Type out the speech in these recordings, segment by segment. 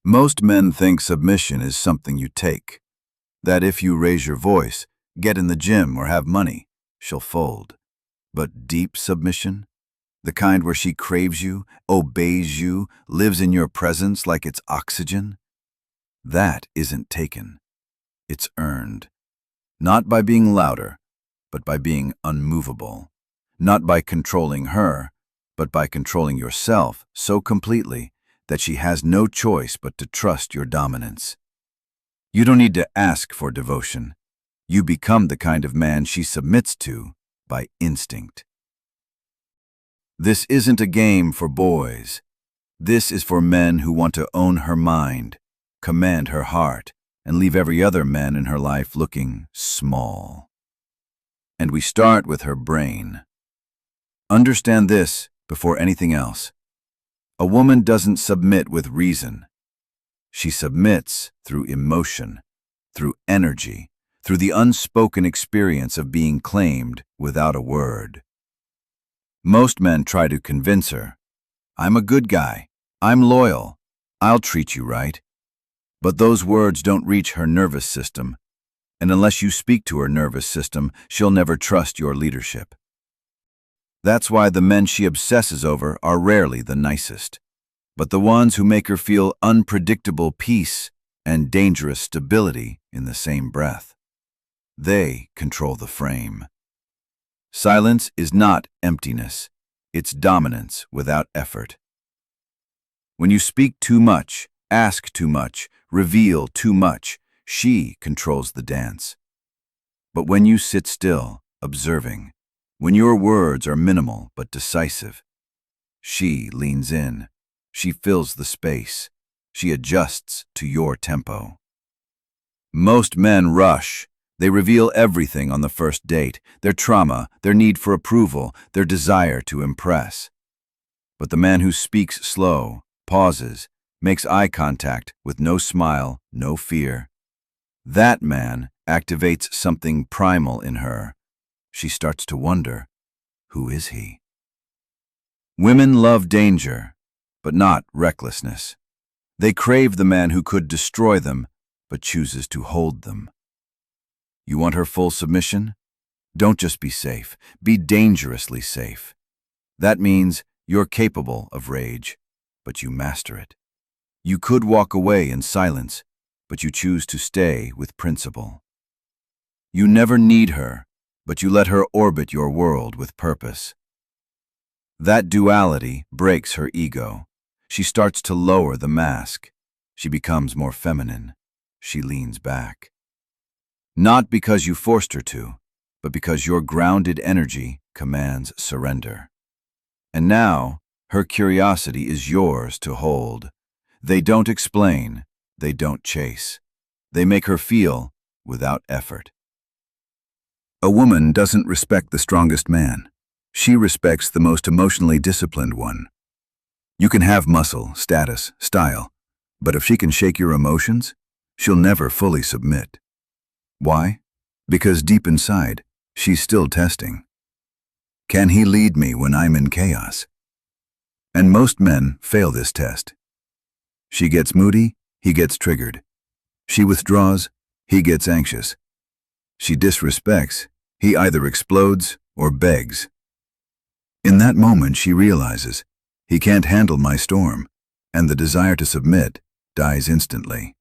Most men think submission is something you take, that if you raise your voice, get in the gym, or have money, she'll fold. But deep submission, the kind where she craves you, obeys you, lives in your presence like it's oxygen, that isn't taken. It's earned. Not by being louder, but by being unmovable. Not by controlling her, but by controlling yourself so completely that she has no choice but to trust your dominance. You don't need to ask for devotion. You become the kind of man she submits to by instinct. This isn't a game for boys. This is for men who want to own her mind, command her heart, and leave every other man in her life looking small. And we start with her brain. Understand this before anything else. A woman doesn't submit with reason. She submits through emotion, through energy, through the unspoken experience of being claimed without a word. Most men try to convince her, "I'm a good guy, I'm loyal, I'll treat you right." But those words don't reach her nervous system, and unless you speak to her nervous system, she'll never trust your leadership. That's why the men she obsesses over are rarely the nicest, but the ones who make her feel unpredictable peace and dangerous stability in the same breath. They control the frame. Silence is not emptiness, it's dominance without effort. When you speak too much, ask too much, reveal too much, she controls the dance. But when you sit still, observing, when your words are minimal but decisive, she leans in, she fills the space, she adjusts to your tempo. Most men rush. They reveal everything on the first date, their trauma, their need for approval, their desire to impress. But the man who speaks slow, pauses, makes eye contact with no smile, no fear, that man activates something primal in her. She starts to wonder, who is he? Women love danger, but not recklessness. They crave the man who could destroy them, but chooses to hold them. You want her full submission? Don't just be safe, be dangerously safe. That means you're capable of rage, but you master it. You could walk away in silence, but you choose to stay with principle. You never need her, but you let her orbit your world with purpose. That duality breaks her ego. She starts to lower the mask. She becomes more feminine. She leans back. Not because you forced her to, but because your grounded energy commands surrender. And now, her curiosity is yours to hold. They don't explain, they don't chase. They make her feel without effort. A woman doesn't respect the strongest man. She respects the most emotionally disciplined one. You can have muscle, status, style, but if she can shake your emotions, she'll never fully submit. Why? Because deep inside, she's still testing. Can he lead me when I'm in chaos? And most men fail this test. She gets moody, he gets triggered. She withdraws, he gets anxious. She disrespects, he either explodes or begs. In that moment, she realizes, he can't handle my storm, and the desire to submit dies instantly.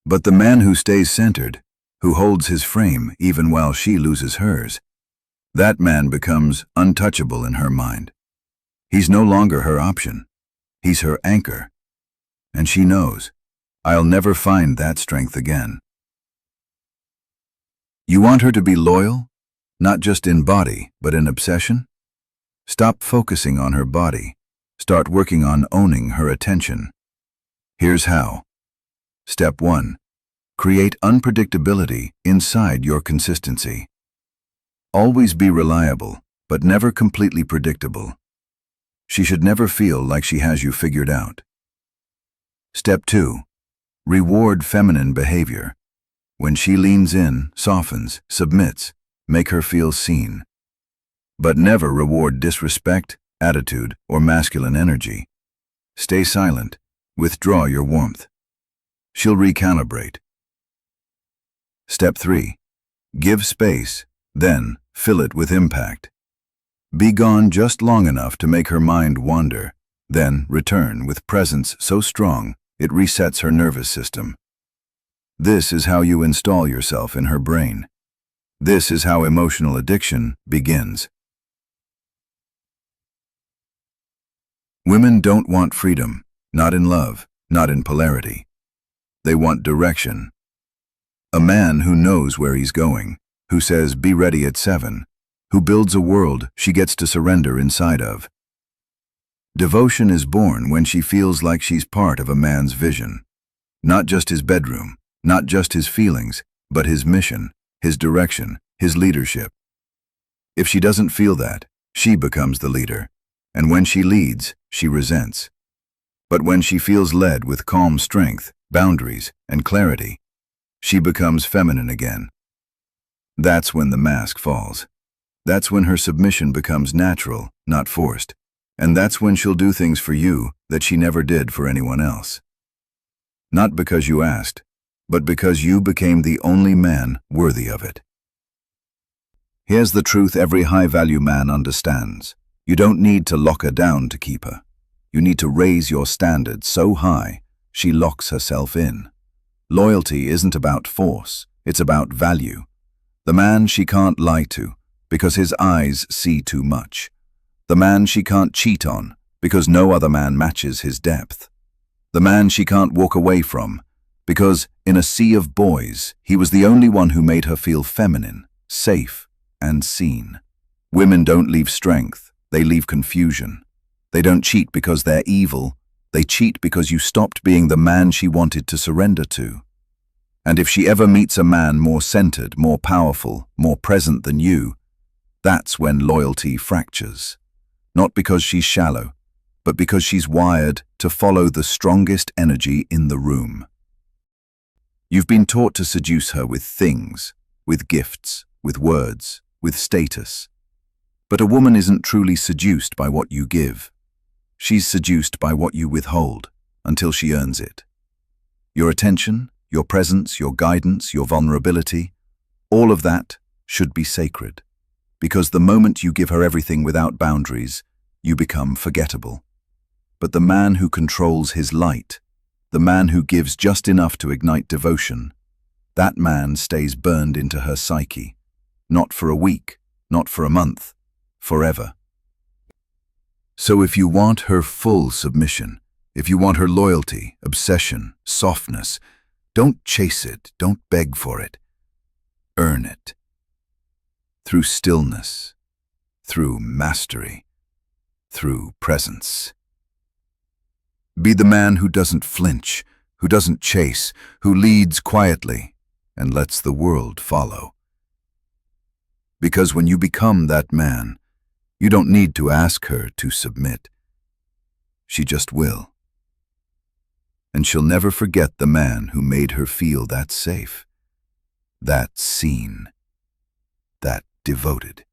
But the man who stays centered, who holds his frame even while she loses hers, that man becomes untouchable in her mind. He's no longer her option. He's her anchor. And she knows, I'll never find that strength again. You want her to be loyal? Not just in body, but in obsession? Stop focusing on her body. Start working on owning her attention. Here's how. Step 1. Create unpredictability inside your consistency. Always be reliable, but never completely predictable. She should never feel like she has you figured out. Step 2. Reward feminine behavior. When she leans in, softens, submits, make her feel seen. But never reward disrespect, attitude, or masculine energy. Stay silent, Withdraw your warmth. She'll recalibrate. Step 3. Give space, then fill it with impact. Be gone just long enough to make her mind wander, then return with presence so strong it resets her nervous system. This is how you install yourself in her brain. This is how emotional addiction begins. Women don't want freedom, not in love, not in polarity. They want direction. A man who knows where he's going, who says, "Be ready at 7, who builds a world she gets to surrender inside of. Devotion is born when she feels like she's part of a man's vision. Not just his bedroom, not just his feelings, but his mission, his direction, his leadership. If she doesn't feel that, she becomes the leader. And when she leads, she resents. But when she feels led with calm strength, boundaries, and clarity, she becomes feminine again. That's when the mask falls. That's when her submission becomes natural, not forced. And that's when she'll do things for you that she never did for anyone else. Not because you asked, but because you became the only man worthy of it. Here's the truth every high-value man understands. You don't need to lock her down to keep her. You need to raise your standards so high she locks herself in. Loyalty isn't about force, it's about value. The man she can't lie to because his eyes see too much. The man she can't cheat on because no other man matches his depth. The man she can't walk away from because, in a sea of boys, he was the only one who made her feel feminine, safe, and seen. Women don't leave strength, they leave confusion. They don't cheat because they're evil, they cheat because you stopped being the man she wanted to surrender to. And if she ever meets a man more centered, more powerful, more present than you, that's when loyalty fractures. Not because she's shallow, but because she's wired to follow the strongest energy in the room. You've been taught to seduce her with things, with gifts, with words, with status. But a woman isn't truly seduced by what you give. She's seduced by what you withhold, until she earns it. Your attention, your presence, your guidance, your vulnerability, all of that should be sacred. Because the moment you give her everything without boundaries, you become forgettable. But the man who controls his light, the man who gives just enough to ignite devotion, that man stays burned into her psyche. Not for a week, not for a month, forever. So if you want her full submission, if you want her loyalty, obsession, softness, don't chase it, don't beg for it. Earn it. Through stillness, through mastery, through presence. Be the man who doesn't flinch, who doesn't chase, who leads quietly and lets the world follow. Because when you become that man, you don't need to ask her to submit. She just will. And she'll never forget the man who made her feel that safe, that seen, that devoted.